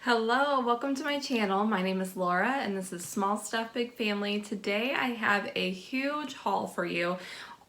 Hello, welcome to my channel. My name is Laura and this is Small Stuff Big Family. Today I have a huge haul for you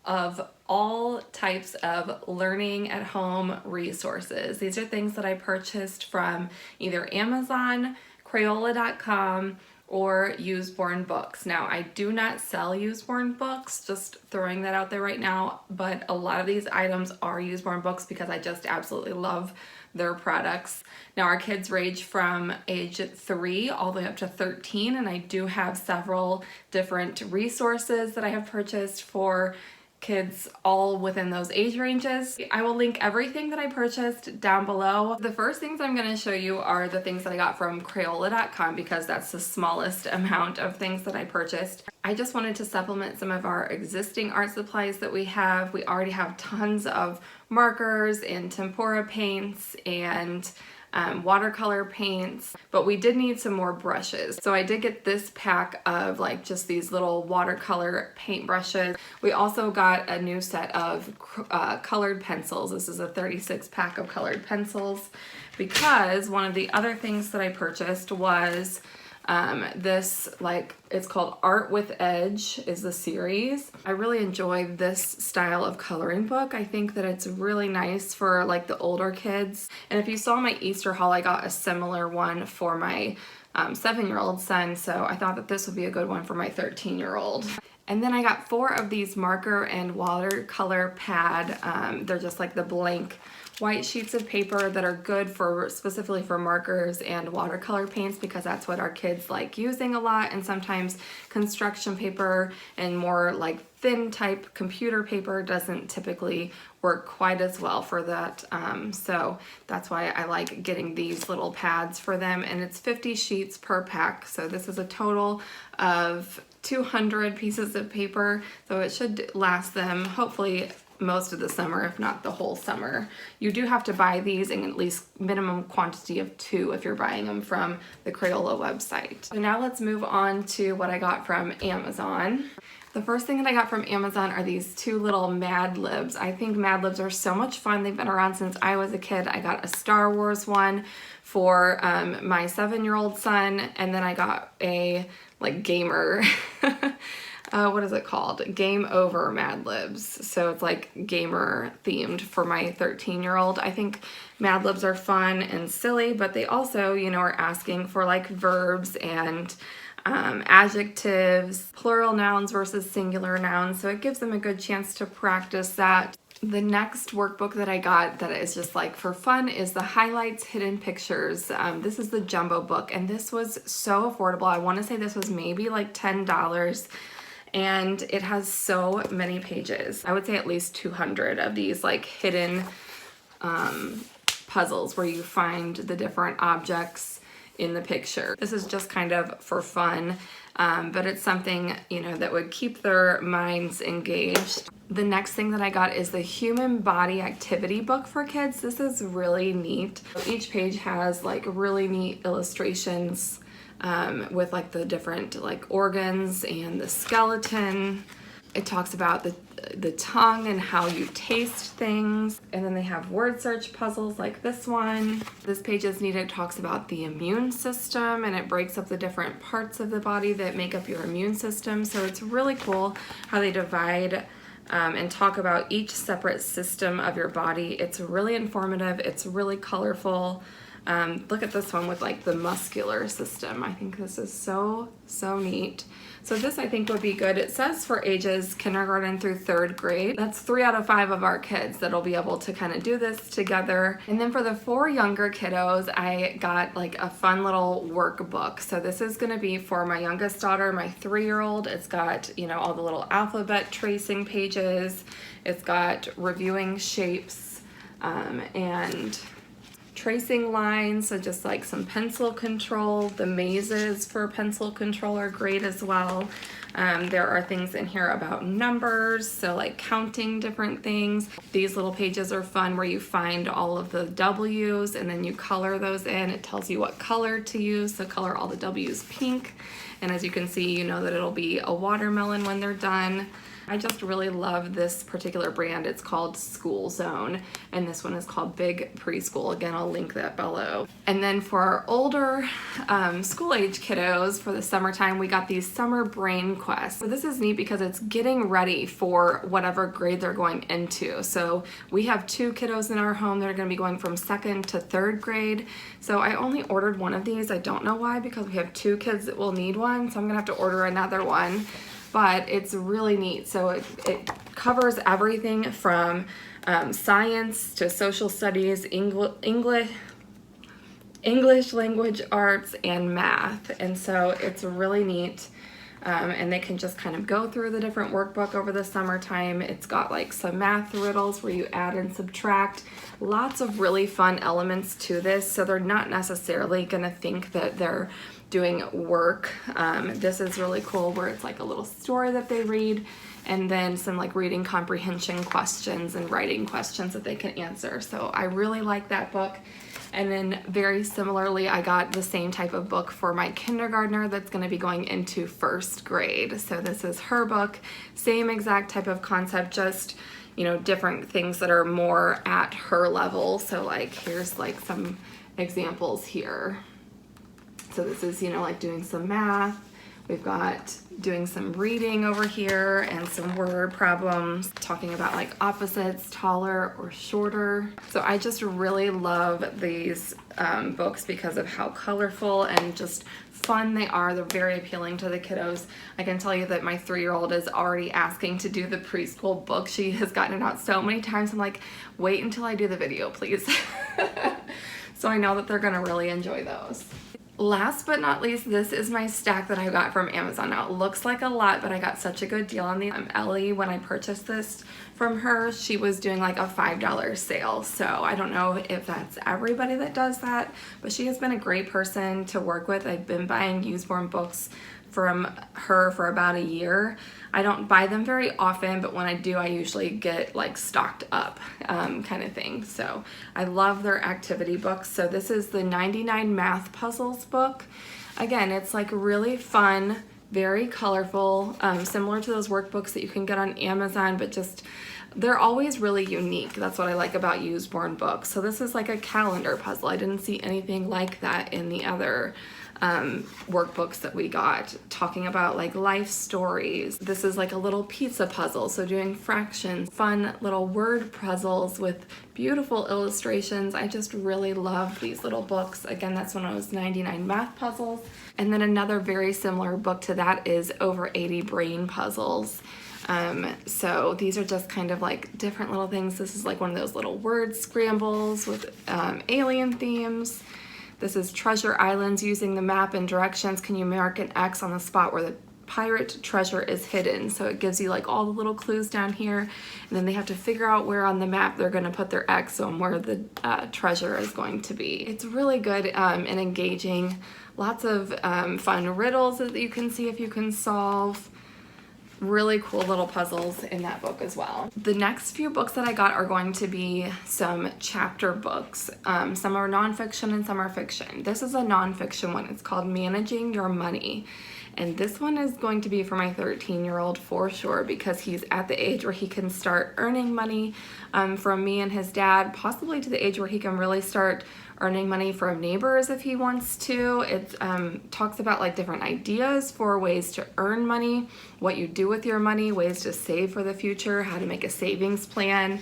of all types of learning at home resources. These are things that I purchased from either Amazon, Crayola.com, or Usborne books. Now, I do not sell Usborne books, just throwing that out there right now, but a lot of these items are Usborne books because I just absolutely love their products. Now, our kids range from age 3 all the way up to 13, and I do have several different resources that I have purchased for kids all within those age ranges. I will link everything that I purchased down below. The first things I'm going to show you are the things that I got from Crayola.com because that's the smallest amount of things that I purchased. I just wanted to supplement some of our existing art supplies that we have. We already have tons of markers and tempera paints and watercolor paints, but we did need some more brushes. So I did get this pack of like just these little watercolor paint brushes. We also got a new set of colored pencils. This is a 36 pack of colored pencils because one of the other things that I purchased was this, like, it's called Art with Edge is the series. I really enjoy this style of coloring book. I think that it's really nice for like the older kids. And if you saw my Easter haul, I got a similar one for my 7-year-old son. So I thought that this would be a good one for my 13-year-old. And then I got 4 of these marker and watercolor pad. They're just like the blank white sheets of paper that are good for specifically for markers and watercolor paints because that's what our kids like using a lot, and sometimes construction paper and more like thin type computer paper doesn't typically work quite as well for that. So that's why I like getting these little pads for them, and it's 50 sheets per pack. So this is a total of 200 pieces of paper, so it should last them hopefully most of the summer, if not the whole summer. You do have to buy these in at least minimum quantity of 2 if you're buying them from the Crayola website. So now let's move on to what I got from Amazon. The first thing that I got from Amazon are these 2 little Mad Libs. I think Mad Libs are so much fun. They've been around since I was a kid. I got a Star Wars one for my 7-year-old son, and then I got a like gamer what is it called? Game Over Mad Libs. So it's like gamer themed for my 13-year-old. I think Mad Libs are fun and silly, but they also, you know, are asking for like verbs and adjectives, plural nouns versus singular nouns. So it gives them a good chance to practice that. The next workbook that I got that is just like for fun is the Highlights Hidden Pictures. This is the jumbo book, and this was so affordable. I want to say this was maybe like $10. And it has so many pages. I would say at least 200 of these like hidden puzzles where you find the different objects in the picture. This is just kind of for fun, but it's something, you know, that would keep their minds engaged. The next thing that I got is the Human Body Activity book for kids. This is really neat. Each page has like really neat illustrations with like the different like organs and the skeleton. It talks about the tongue and how you taste things. And then they have word search puzzles like this one. This page is neat. It talks about the immune system, and it breaks up the different parts of the body that make up your immune system. So it's really cool how they divide and talk about each separate system of your body. It's really informative. It's really colorful. Look at this one with like the muscular system. I think this is so neat. So this I think would be good. It says for ages kindergarten through 3rd grade. That's 3 out of 5 of our kids that'll be able to kind of do this together. And then for the 4 younger kiddos, I got like a fun little workbook. So this is going to be for my youngest daughter, my 3-year-old. It's got, you know, all the little alphabet tracing pages. It's got reviewing shapes and tracing lines, so just like some pencil control. The mazes for pencil control are great as well. There are things in here about numbers, so like counting different things. These little pages are fun where you find all of the W's and then you color those in. It tells you what color to use, so color all the W's pink. And as you can see, you know that it'll be a watermelon when they're done. I just really love this particular brand. It's called School Zone, and this one is called Big Preschool. Again, I'll link that below. And then for our older school age kiddos, for the summertime, we got these summer brain quests. So this is neat because it's getting ready for whatever grade they're going into. So we have 2 kiddos in our home that are going to be going from 2nd to 3rd grade. So I only ordered one of these. I don't know why, because we have 2 kids that will need one, so I'm gonna have to order another one. But it's really neat. So it covers everything from science to social studies, English language arts, and math. And so it's really neat. And they can just kind of go through the different workbook over the summertime. It's got like some math riddles where you add and subtract. Lots of really fun elements to this, so they're not necessarily gonna think that they're doing work. This is really cool where it's like a little story that they read, and then some like reading comprehension questions and writing questions that they can answer. So I really like that book. And then very similarly, I got the same type of book for my kindergartner that's going to be going into 1st grade. So this is her book, same exact type of concept, just, you know, different things that are more at her level. So like, here's like some examples here. So this is, you know, like doing some math. We've got doing some reading over here and some word problems, talking about like opposites, taller or shorter. So I just really love these books because of how colorful and just fun they are. They're very appealing to the kiddos. I can tell you that my 3-year-old is already asking to do the preschool book. She has gotten it out so many times. I'm like, wait until I do the video, please. So I know that they're gonna really enjoy those. Last but not least, this is my stack that I got from Amazon. Now it looks like a lot, but I got such a good deal on the Ellie. When I purchased this from her, she was doing like a $5 sale. So I don't know if that's everybody that does that, but she has been a great person to work with. I've been buying Usborne books from her for about a year. I don't buy them very often, but when I do, I usually get like stocked up kind of thing. So I love their activity books. So this is the 99 Math Puzzles book. Again, it's like really fun, very colorful, similar to those workbooks that you can get on Amazon, but just they're always really unique. That's what I like about Usborne books. So this is like a calendar puzzle. I didn't see anything like that in the other workbooks that we got, talking about like life stories. This is like a little pizza puzzle, so doing fractions, fun little word puzzles with beautiful illustrations. I just really love these little books. Again, that's one of those 99 Math Puzzles. And then another very similar book to that is Over 80 Brain Puzzles. So these are just kind of like different little things. This is like one of those little word scrambles with alien themes. This is Treasure Islands. Using the map and directions, can you mark an X on the spot where the pirate treasure is hidden? So it gives you like all the little clues down here, and then they have to figure out where on the map they're going to put their X on where the treasure is going to be. It's really good and engaging. Lots of fun riddles that you can see if you can solve. Really cool little puzzles in that book as well. The next few books that I got are going to be some chapter books. Some are nonfiction and some are fiction. This is a nonfiction one. It's called Managing Your Money. And this one is going to be for my 13-year-old for sure, because he's at the age where he can start earning money from me and his dad, possibly to the age where he can really start earning money from neighbors if he wants to. It talks about like different ideas for ways to earn money, what you do with your money, ways to save for the future, how to make a savings plan,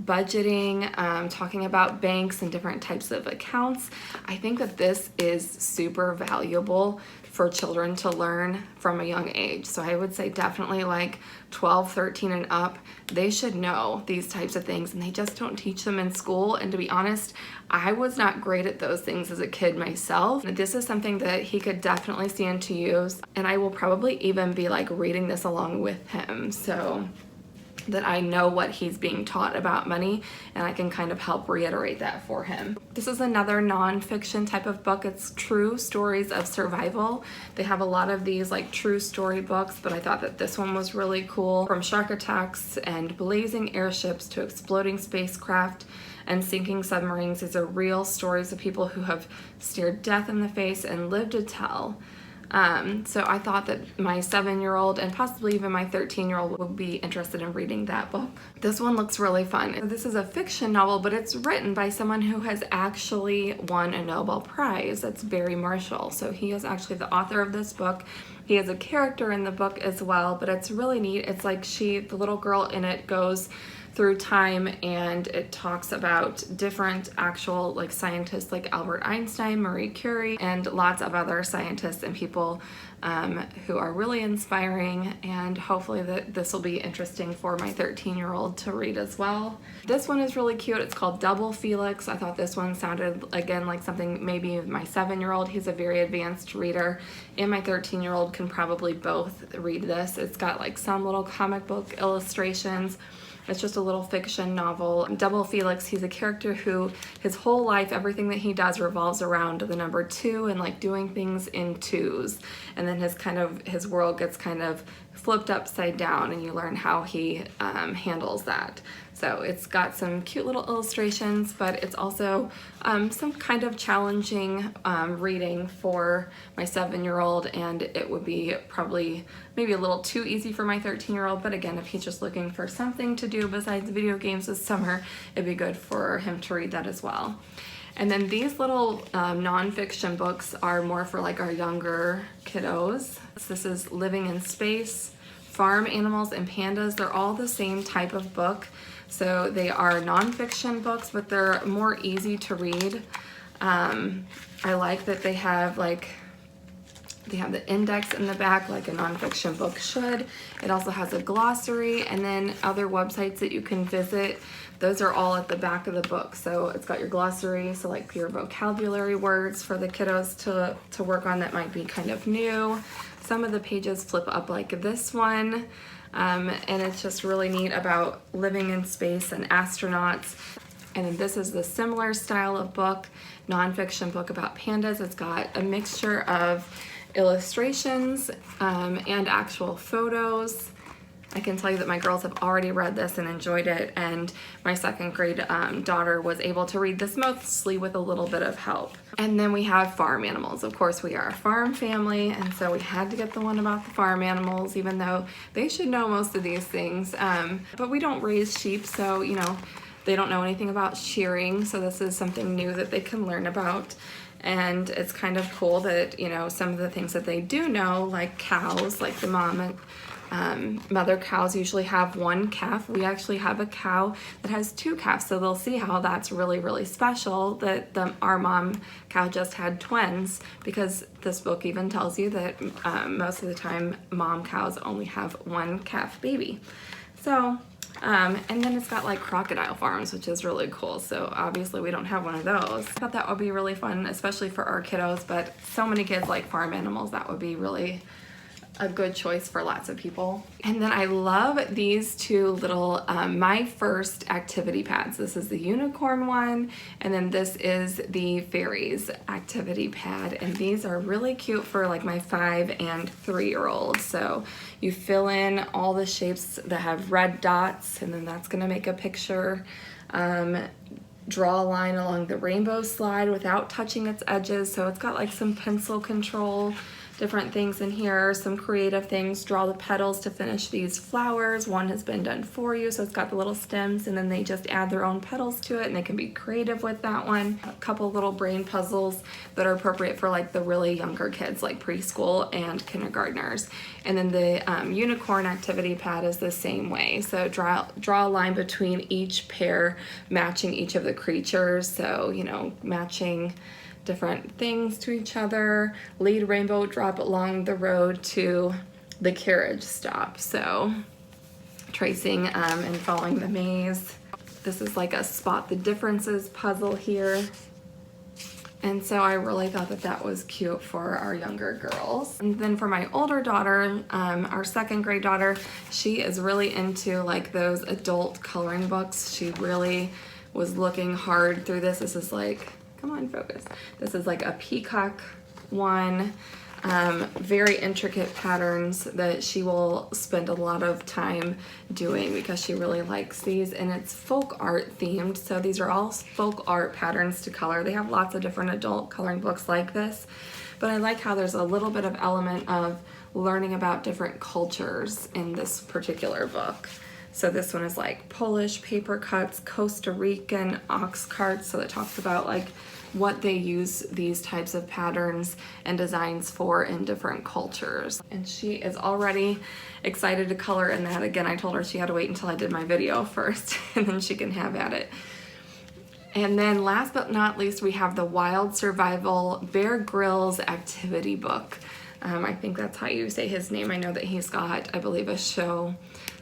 budgeting, talking about banks and different types of accounts. I think that this is super valuable for children to learn from a young age. So I would say definitely like 12, 13 and up, they should know these types of things, and they just don't teach them in school. And to be honest, I was not great at those things as a kid myself. This is something that he could definitely stand to use, and I will probably even be like reading this along with him, so that I know what he's being taught about money, and I can kind of help reiterate that for him. This is another nonfiction type of book. It's true stories of survival. They have a lot of these like true story books, but I thought that this one was really cool. From shark attacks and blazing airships to exploding spacecraft and sinking submarines, these are real stories of people who have stared death in the face and lived to tell. So I thought that my 7-year-old and possibly even my 13-year-old would be interested in reading that book. This one looks really fun. This is a fiction novel, but it's written by someone who has actually won a Nobel Prize. That's Barry Marshall. So he is actually the author of this book. He has a character in the book as well, but it's really neat. It's like the little girl in it goes through time, and it talks about different actual like scientists like Albert Einstein, Marie Curie, and lots of other scientists and people who are really inspiring, and hopefully that this will be interesting for my 13-year-old to read as well. This one is really cute. It's called Double Felix. I thought this one sounded again like something maybe my 7-year-old. He's a very advanced reader, and my 13-year-old can probably both read this. It's got like some little comic book illustrations. It's just a little fiction novel. Double Felix, he's a character who his whole life, everything that he does revolves around the number 2 and like doing things in twos. And then his world gets kind of flipped upside down, and you learn how he handles that. So it's got some cute little illustrations, but it's also some kind of challenging reading for my 7-year-old, and it would be probably maybe a little too easy for my 13-year-old, but again, if he's just looking for something to do besides video games this summer, it'd be good for him to read that as well. And then these little nonfiction books are more for like our younger kiddos. This is Living in Space, Farm Animals and Pandas. They're all the same type of book. So they are nonfiction books, but they're more easy to read. I like that they have the index in the back like a nonfiction book should. It also has a glossary, and then other websites that you can visit. Those are all at the back of the book. So it's got your glossary, so like your vocabulary words for the kiddos to work on that might be kind of new. Some of the pages flip up like this one. And it's just really neat about living in space and astronauts. And then this is the similar style of book, nonfiction book about pandas. It's got a mixture of illustrations and actual photos. I can tell you that my girls have already read this and enjoyed it, and my 2nd grade daughter was able to read this mostly with a little bit of help. And then we have farm animals. Of course, we are a farm family, and so we had to get the one about the farm animals, even though they should know most of these things. But we don't raise sheep, so they don't know anything about shearing, so this is something new that they can learn about. And it's kind of cool that some of the things that they do know, like cows, like the mother cows usually have 1 calf. We actually have a cow that has 2 calves, so they'll see how that's really, really special that our mom cow just had twins, because this book even tells you that most of the time mom cows only have 1 calf baby. So and then it's got like crocodile farms, which is really cool. So obviously we don't have one of those. I thought that would be really fun, especially for our kiddos, but so many kids like farm animals, that would be really a good choice for lots of people. And then I love these 2 little My First activity pads. This is the unicorn one, and then this is the fairies activity pad. And these are really cute for like my 5 and 3-year-olds. So you fill in all the shapes that have red dots, and then that's gonna make a picture. Draw a line along the rainbow slide without touching its edges. So it's got like some pencil control, different things in here, some creative things. Draw the petals to finish these flowers. One has been done for you, so it's got the little stems, and then they just add their own petals to it, and they can be creative with that one. A couple little brain puzzles that are appropriate for like the really younger kids, like preschool and kindergartners. And then the unicorn activity pad is the same way. So draw a line between each pair, matching each of the creatures. So matching different things to each other. Lead rainbow drop along the road to the carriage stop. So tracing and following the maze. This is like a spot the differences puzzle here. And so I really thought that was cute for our younger girls. And then for my older daughter, our 2nd grade daughter, she is really into like those adult coloring books. She really was looking hard through this. This is like, come on, focus. This is like a peacock one. Very intricate patterns that she will spend a lot of time doing because she really likes these, and it's folk art themed. So these are all folk art patterns to color. They have lots of different adult coloring books like this, but I like how there's a little bit of element of learning about different cultures in this particular book. So this one is like Polish paper cuts, Costa Rican ox carts. So it talks about like what they use these types of patterns and designs for in different cultures. And she is already excited to color in that. Again, I told her she had to wait until I did my video first and then she can have at it. And then last but not least, we have the Wild Survival Bear Grylls activity book. I think that's how you say his name. I know that he's got, I believe, a show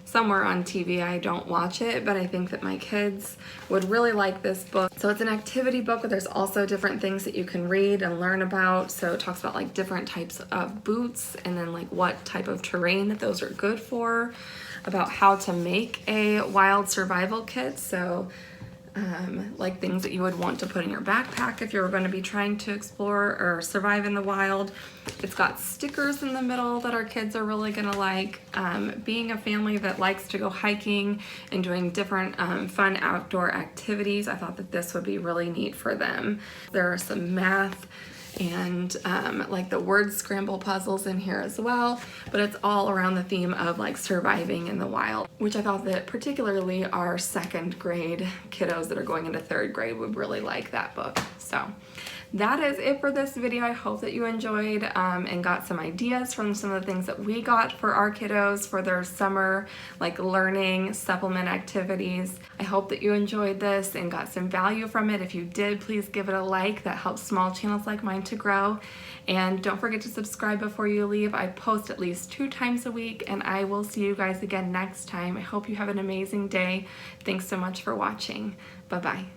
somewhere on TV. I don't watch it, but I think that my kids would really like this book. So it's an activity book, but there's also different things that you can read and learn about. So it talks about like different types of boots and then like what type of terrain that those are good for, about how to make a wild survival kit. So like things that you would want to put in your backpack if you were going to be trying to explore or survive in the wild. It's got stickers in the middle that our kids are really going to like. Being a family that likes to go hiking and doing different fun outdoor activities, I thought that this would be really neat for them. There are some math and like the word scramble puzzles in here as well, but it's all around the theme of like surviving in the wild, which I thought that particularly our second grade kiddos that are going into third grade would really like that book. So that is it for this video. I hope that you enjoyed and got some ideas from some of the things that we got for our kiddos for their summer like learning supplement activities. I hope that you enjoyed this and got some value from it. If you did, please give it a like. That helps small channels like mine to grow. And don't forget to subscribe before you leave. I post at least 2 times a week, and I will see you guys again next time. I hope you have an amazing day. Thanks so much for watching. Bye-bye.